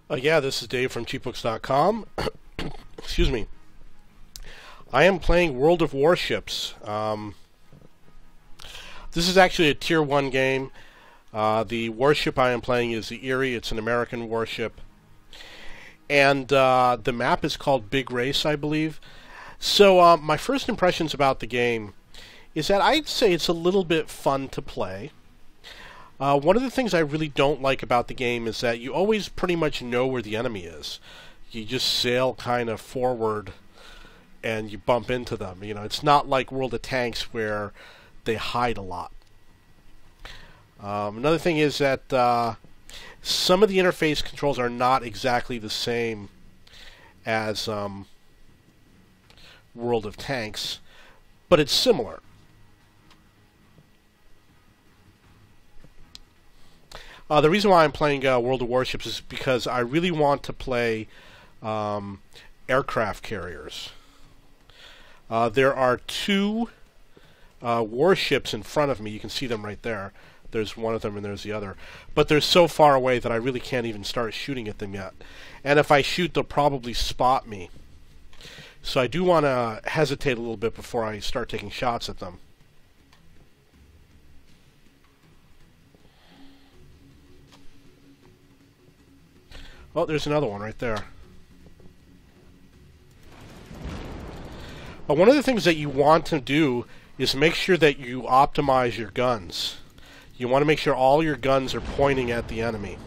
Yeah, this is Dave from cheapbooks.com. Excuse me. I am playing World of Warships. This is actually a Tier 1 game. The warship I am playing is the Erie. It's an American warship. And the map is called Big Race, I believe. So my first impressions about the game is that I'd say it's a little bit fun to play. One of the things I really don't like about the game is that you always pretty much know where the enemy is. You just sail kind of forward and you bump into them. You know, it's not like World of Tanks where they hide a lot. Another thing is that some of the interface controls are not exactly the same as World of Tanks, but it's similar. The reason why I'm playing World of Warships is because I really want to play aircraft carriers. There are two warships in front of me. You can see them right there. There's one of them and there's the other. But they're so far away that I really can't even start shooting at them yet. And if I shoot, they'll probably spot me. So I do want to hesitate a little bit before I start taking shots at them. Oh, there's another one right there. One of the things that you want to do is make sure that you optimize your guns. You want to make sure all your guns are pointing at the enemy.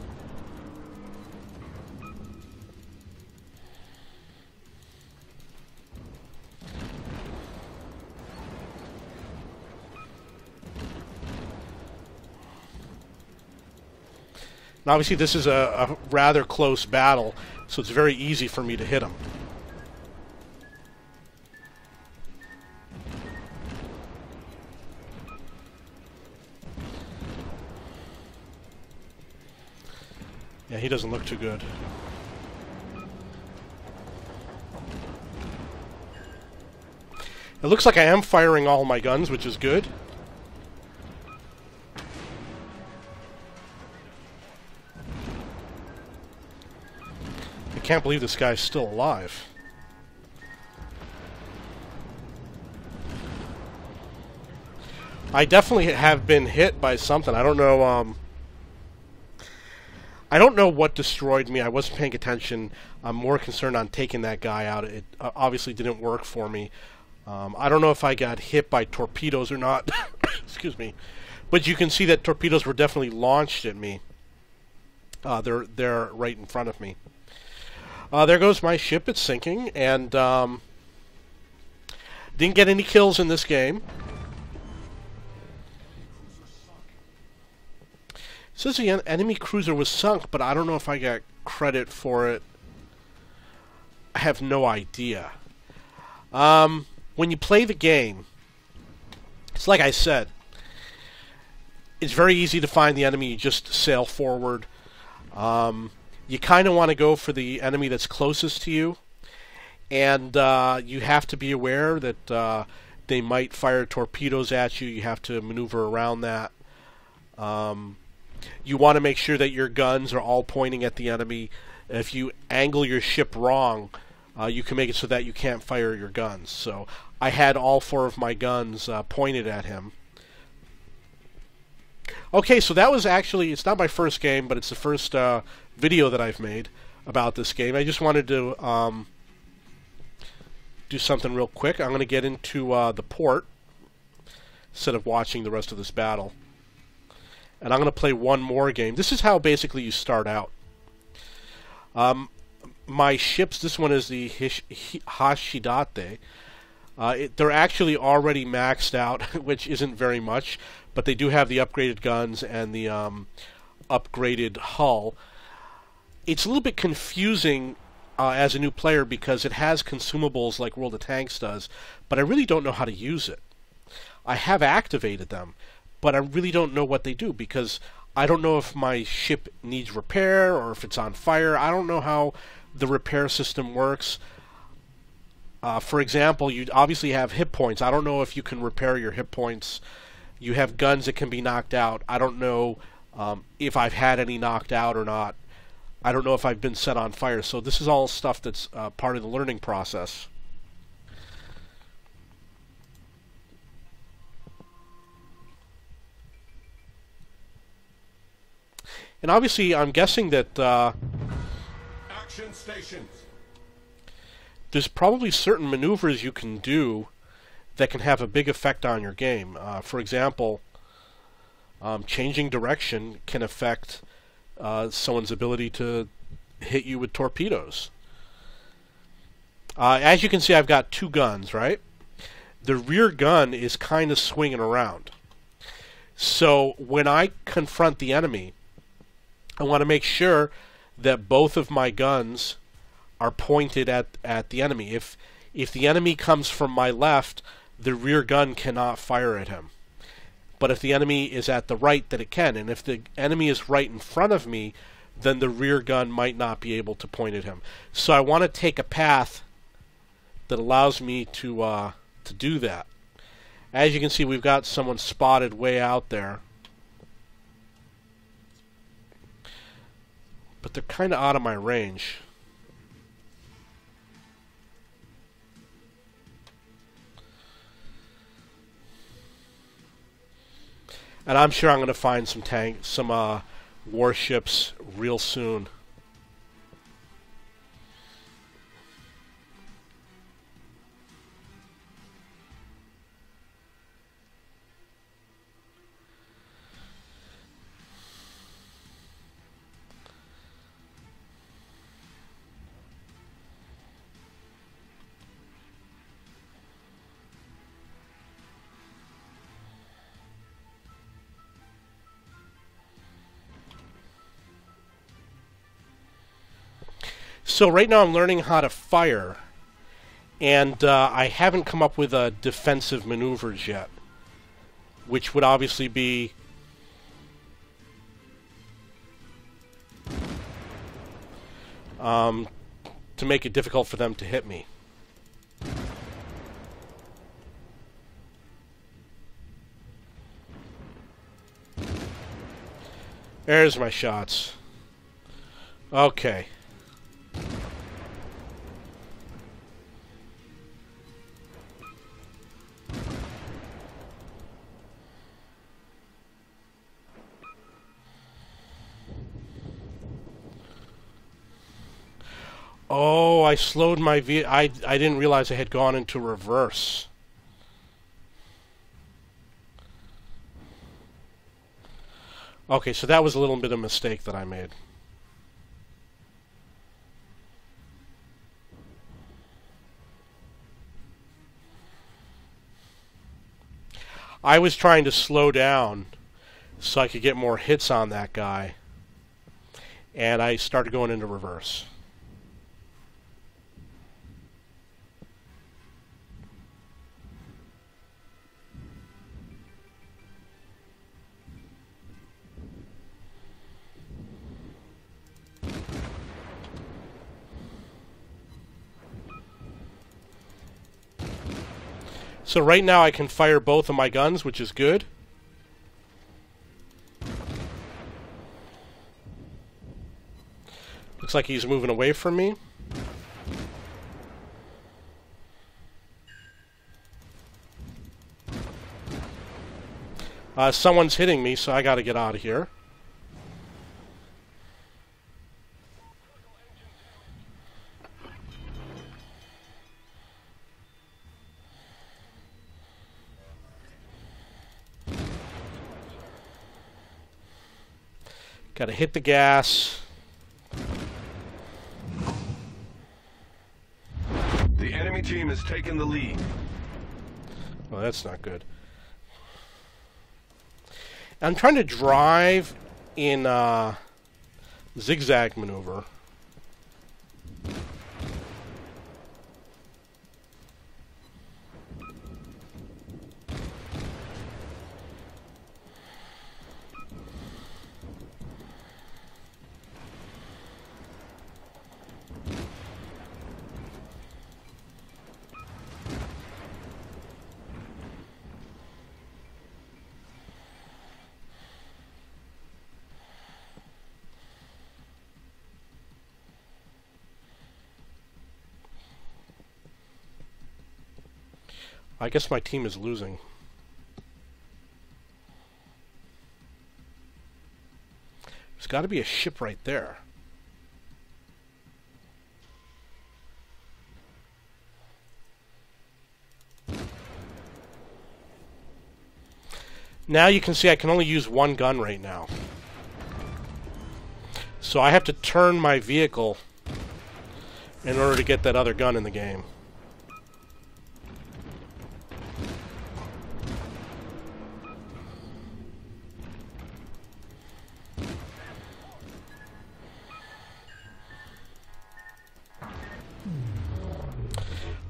And obviously this is a rather close battle, so it's very easy for me to hit him. Yeah, he doesn't look too good. It looks like I am firing all my guns, which is good. I can't believe this guy's still alive. I definitely have been hit by something. I don't know. I don't know what destroyed me. I wasn't paying attention. I'm more concerned on taking that guy out. It obviously didn't work for me. I don't know if I got hit by torpedoes or not. Excuse me. But you can see that torpedoes were definitely launched at me. They're right in front of me. There goes my ship. It's sinking, and didn't get any kills in this game. It says the enemy cruiser was sunk, but I don't know if I got credit for it. I have no idea. When you play the game, it's like I said, it's very easy to find the enemy. You just sail forward. You kind of want to go for the enemy that's closest to you, and you have to be aware that they might fire torpedoes at you. You have to maneuver around that. You want to make sure that your guns are all pointing at the enemy. If you angle your ship wrong, you can make it so that you can't fire your guns. So I had all four of my guns pointed at him. Okay, so that was actually, it's not my first game, but it's the first video that I've made about this game. I just wanted to do something real quick. I'm going to get into the port instead of watching the rest of this battle. And I'm going to play one more game. This is how basically you start out. My ships, this one is the Hashidate. They're actually already maxed out, which isn't very much, but they do have the upgraded guns and the upgraded hull. It's a little bit confusing as a new player because it has consumables like World of Tanks does, but I really don't know how to use it. I have activated them, but I really don't know what they do because I don't know if my ship needs repair or if it's on fire. I don't know how the repair system works. For example, you obviously have hit points. I don't know if you can repair your hit points. You have guns that can be knocked out. I don't know if I've had any knocked out or not. I don't know if I've been set on fire. So this is all stuff that's part of the learning process. And obviously, I'm guessing that Action stations. there's probably certain maneuvers you can do that can have a big effect on your game. For example, changing direction can affect someone's ability to hit you with torpedoes. As you can see, I've got two guns, right? The rear gun is kind of swinging around. So when I confront the enemy, I want to make sure that both of my guns are pointed at the enemy. If the enemy comes from my left, the rear gun cannot fire at him. But if the enemy is at the right, then it can. And if the enemy is right in front of me, then the rear gun might not be able to point at him. So I want to take a path that allows me to do that. As you can see, we've got someone spotted way out there. But they're kind of out of my range. And I'm sure I'm going to find some warships real soon. So right now I'm learning how to fire, and I haven't come up with defensive maneuvers yet, which would obviously be to make it difficult for them to hit me. There's my shots. Okay. Oh, I slowed my vehicle. I didn't realize I had gone into reverse. Okay, so that was a little bit of a mistake that I made. I was trying to slow down so I could get more hits on that guy, and I started going into reverse. So right now I can fire both of my guns, which is good. Looks like he's moving away from me. Someone's hitting me, so I gotta get out of here. Gotta hit the gas. The enemy team has taken the lead. Well, that's not good. I'm trying to drive in zigzag maneuver. I guess my team is losing. There's got to be a ship right there. Now you can see I can only use one gun right now. So I have to turn my vehicle in order to get that other gun in the game.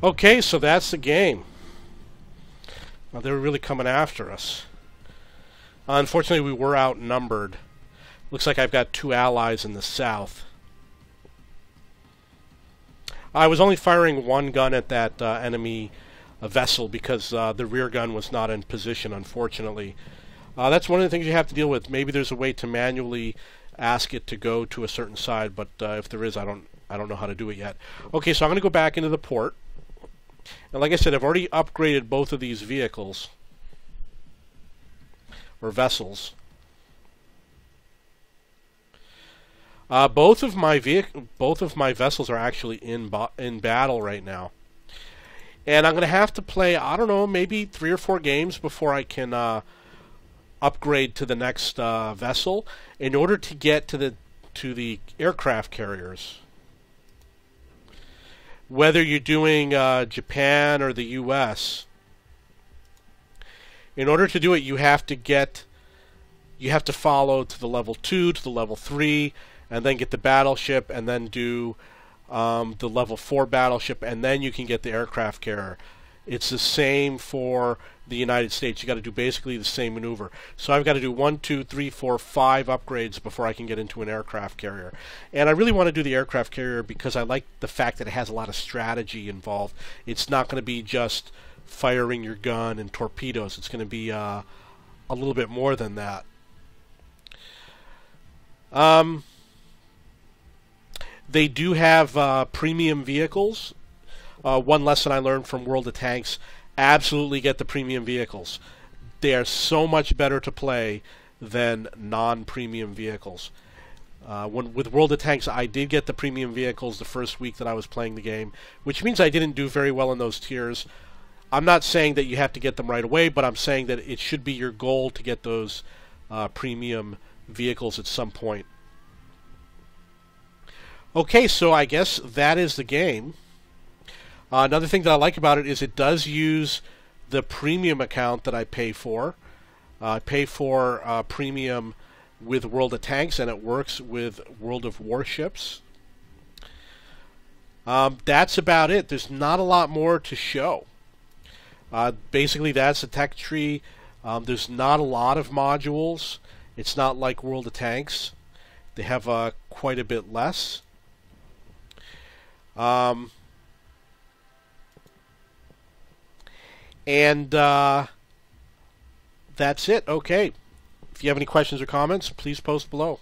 Okay, so that's the game. Well, they were really coming after us. Unfortunately, we were outnumbered. Looks like I've got 2 allies in the south. I was only firing one gun at that enemy vessel because the rear gun was not in position, unfortunately. That's one of the things you have to deal with. Maybe there's a way to manually ask it to go to a certain side, but if there is, I don't know how to do it yet. Okay, so I'm going to go back into the port. And like I said, I've already upgraded both of these vehicles. Or vessels. Both of my vessels are actually in battle right now, and I'm going to have to play, I don't know, maybe 3 or 4 games before I can upgrade to the next vessel in order to get to the aircraft carriers. Whether you're doing Japan or the U.S., in order to do it, you have to follow to the level 2, to the level 3, and then get the battleship, and then do the level 4 battleship, and then you can get the aircraft carrier. It's the same for the United States. You got to do basically the same maneuver. So I've got to do 1, 2, 3, 4, 5 upgrades before I can get into an aircraft carrier. And I really want to do the aircraft carrier because I like the fact that it has a lot of strategy involved. It's not going to be just firing your gun and torpedoes. It's going to be a little bit more than that. They do have premium vehicles. One lesson I learned from World of Tanks, absolutely get the premium vehicles. They are so much better to play than non-premium vehicles. With World of Tanks, I did get the premium vehicles the first week that I was playing the game, which means I didn't do very well in those tiers. I'm not saying that you have to get them right away, but I'm saying that it should be your goal to get those premium vehicles at some point. Okay, so I guess that is the game. Another thing that I like about it is it does use the premium account that I pay for. I pay for premium with World of Tanks, and it works with World of Warships. That's about it. There's not a lot more to show. Basically, that's the tech tree. There's not a lot of modules. It's not like World of Tanks. They have quite a bit less. And that's it. Okay. If you have any questions or comments, please post below.